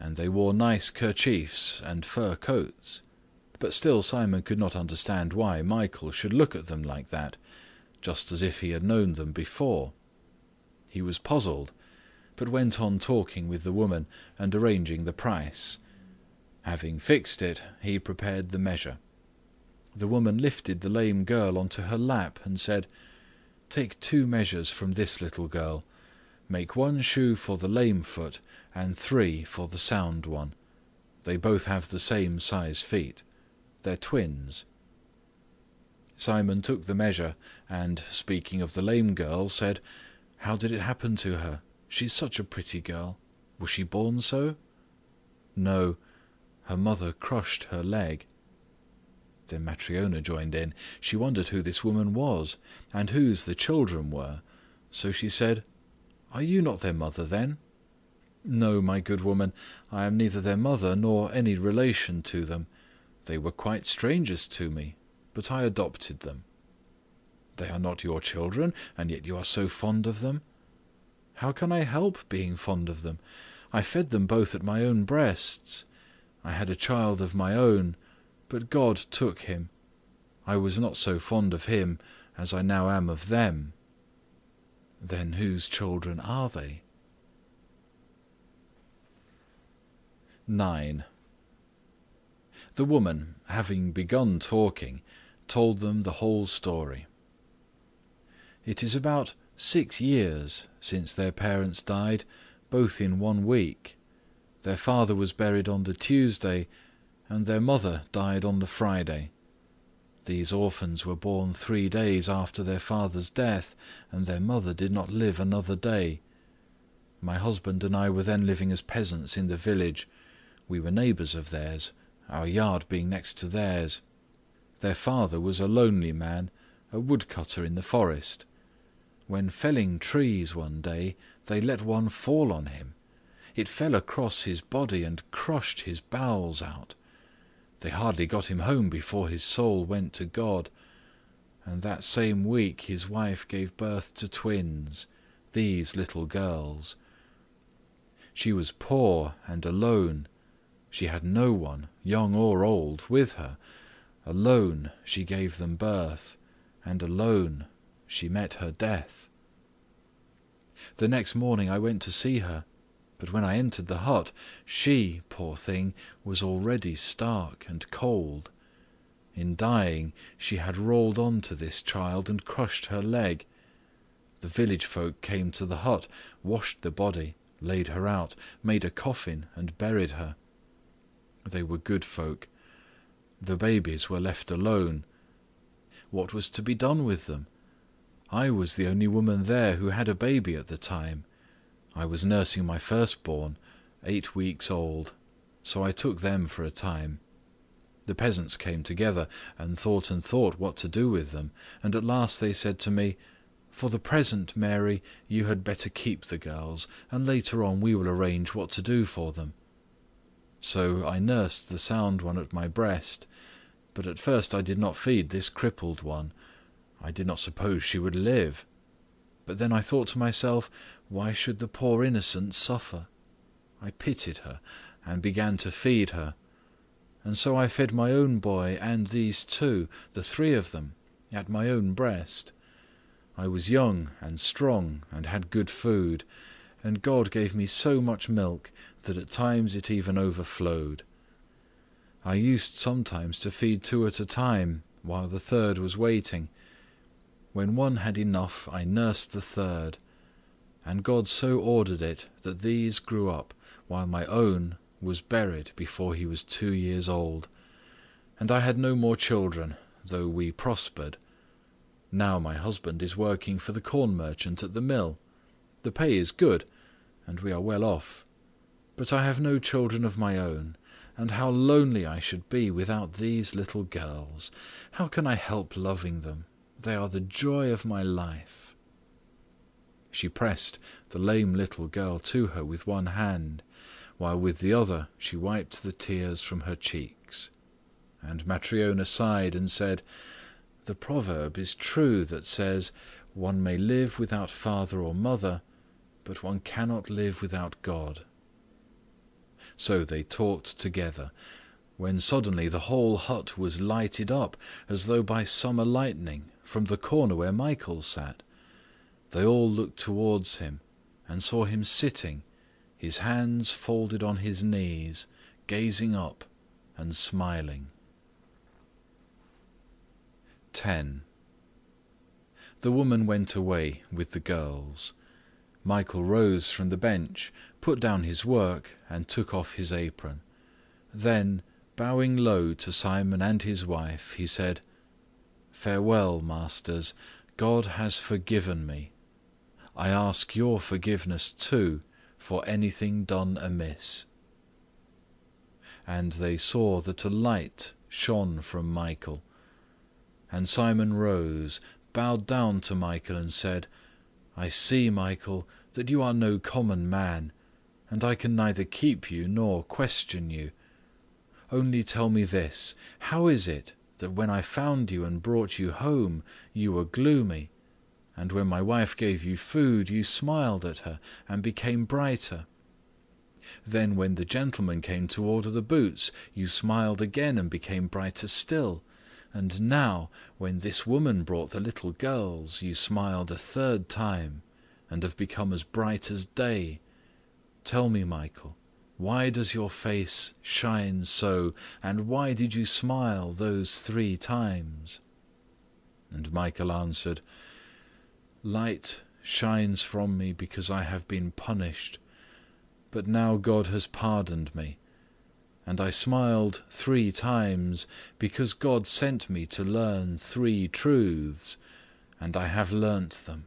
and they wore nice kerchiefs and fur coats. But still Simon could not understand why Michael should look at them like that, just as if he had known them before. He was puzzled, but went on talking with the woman and arranging the price. Having fixed it, he prepared the measure. The woman lifted the lame girl onto her lap and said, "Take 2 measures from this little girl. Make 1 shoe for the lame foot and 3 for the sound one. They both have the same size feet. They're twins." Simon took the measure and, speaking of the lame girl, said, "How did it happen to her? She's such a pretty girl. Was she born so?" "No, her mother crushed her leg." Then Matryona joined in. She wondered who this woman was, and whose the children were. So she said, "Are you not their mother, then?" "No, my good woman, I am neither their mother nor any relation to them. They were quite strangers to me, but I adopted them." "They are not your children, and yet you are so fond of them?" "How can I help being fond of them? I fed them both at my own breasts. I had a child of my own, but God took him. I was not so fond of him as I now am of them." "Then whose children are they?" 9. The woman, having begun talking, told them the whole story. "It is about 6 years since their parents died, both in 1 week. Their father was buried on the Tuesday, and their mother died on the Friday. These orphans were born 3 days after their father's death, and their mother did not live another day. My husband and I were then living as peasants in the village. We were neighbours of theirs, our yard being next to theirs. Their father was a lonely man, a woodcutter in the forest. When felling trees one day, they let one fall on him. It fell across his body and crushed his bowels out. They hardly got him home before his soul went to God. And that same week his wife gave birth to twins, these little girls. She was poor and alone. She had no one, young or old, with her. Alone she gave them birth, and alone she met her death. The next morning I went to see her, but when I entered the hut, she, poor thing, was already stark and cold. In dying, she had rolled on to this child and crushed her leg. The village folk came to the hut, washed the body, laid her out, made a coffin and buried her. They were good folk. The babies were left alone. What was to be done with them? I was the only woman there who had a baby at the time. I was nursing my firstborn, 8 weeks old, so I took them for a time. The peasants came together and thought what to do with them, and at last they said to me, "For the present, Mary, you had better keep the girls, and later on we will arrange what to do for them." So I nursed the sound one at my breast, but at first I did not feed this crippled one. I did not suppose she would live. But then I thought to myself, why should the poor innocent suffer? I pitied her and began to feed her. And so I fed my own boy and these 2, the 3 of them, at my own breast. I was young and strong and had good food, and God gave me so much milk that at times it even overflowed. I used sometimes to feed 2 at a time, while the 3rd was waiting. When one had enough, I nursed the 3rd, and God so ordered it that these grew up, while my own was buried before he was 2 years old. And I had no more children, though we prospered. Now my husband is working for the corn merchant at the mill. The pay is good, and we are well off. But I have no children of my own, and how lonely I should be without these little girls. How can I help loving them? They are the joy of my life." She pressed the lame little girl to her with one hand, while with the other she wiped the tears from her cheeks. And Matryona sighed and said, "The proverb is true that says, 'One may live without father or mother, but one cannot live without God.' So they talked together, when suddenly the whole hut was lighted up, as though by summer lightning, from the corner where Michael sat. They all looked towards him, and saw him sitting, his hands folded on his knees, gazing up and smiling. 10. The woman went away with the girls. Michael rose from the bench, put down his work, and took off his apron. Then, bowing low to Simon and his wife, he said, "Farewell, masters. God has forgiven me. I ask your forgiveness too for anything done amiss." And they saw that a light shone from Michael. And Simon rose, bowed down to Michael, and said, "I see, Michael, that you are no common man, and I can neither keep you nor question you. Only tell me this, how is it that when I found you and brought you home, you were gloomy, and when my wife gave you food, you smiled at her and became brighter? Then when the gentleman came to order the boots, you smiled again and became brighter still. And now, when this woman brought the little girls, you smiled a third time, and have become as bright as day. Tell me, Michael, why does your face shine so, and why did you smile those 3 times? And Michael answered, "Light shines from me because I have been punished, but now God has pardoned me. And I smiled 3 times because God sent me to learn 3 truths, and I have learnt them.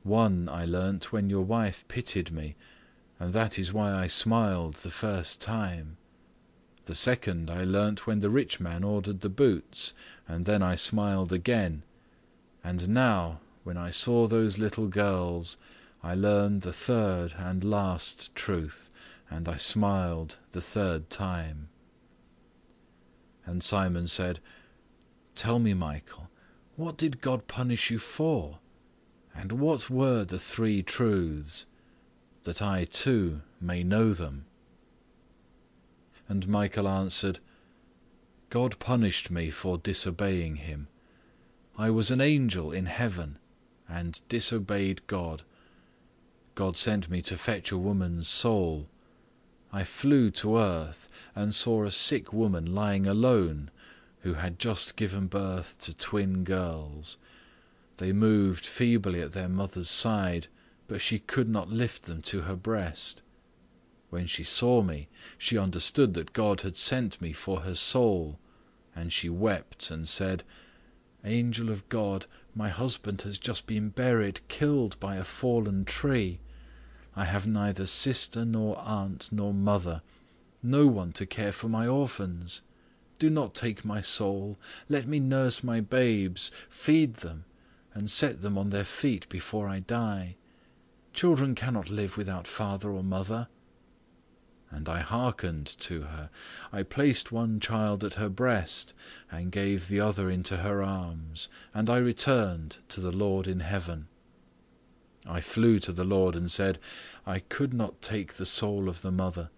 One I learnt when your wife pitied me, and that is why I smiled the first time. The second I learnt when the rich man ordered the boots, and then I smiled again. And now, when I saw those little girls, I learned the third and last truth, and I smiled the third time." And Simon said, "Tell me, Michael, what did God punish you for? And what were the 3 truths? That I too may know them." And Michael answered, "God punished me for disobeying him. I was an angel in heaven, and disobeyed God. God sent me to fetch a woman's soul. I flew to earth and saw a sick woman lying alone, who had just given birth to twin girls. They moved feebly at their mother's side, but she could not lift them to her breast. When she saw me, she understood that God had sent me for her soul, and she wept and said, 'Angel of God, my husband has just been buried, killed by a fallen tree. I have neither sister nor aunt nor mother, no one to care for my orphans. Do not take my soul. Let me nurse my babes, feed them, and set them on their feet before I die. Children cannot live without father or mother.' And I hearkened to her. I placed one child at her breast, and gave the other into her arms, and I returned to the Lord in heaven. I flew to the Lord and said, 'I could not take the soul of the mother.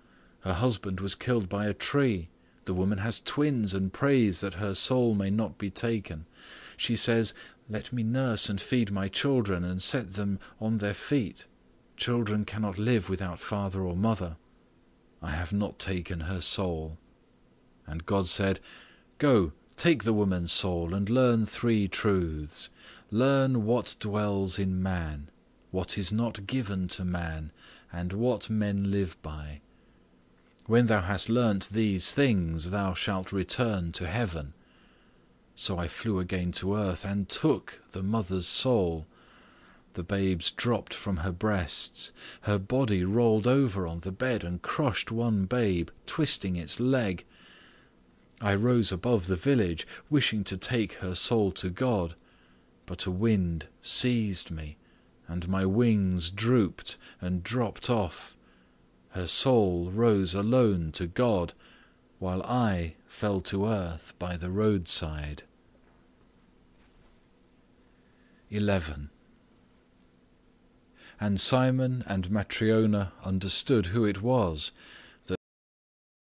Her husband was killed by a tree. The woman has twins and prays that her soul may not be taken. She says, "Let me nurse and feed my children and set them on their feet. Children cannot live without father or mother." I have not taken her soul.' And God said, 'Go, take the woman's soul and learn 3 truths. Learn what dwells in man, what is not given to man, and what men live by. When thou hast learnt these things, thou shalt return to heaven.' So I flew again to earth and took the mother's soul. The babes dropped from her breasts. Her body rolled over on the bed and crushed one babe, twisting its leg. I rose above the village, wishing to take her soul to God, but a wind seized me, and my wings drooped and dropped off. Her soul rose alone to God, while I fell to earth by the roadside." 11. And Simon and Matryona understood who it was,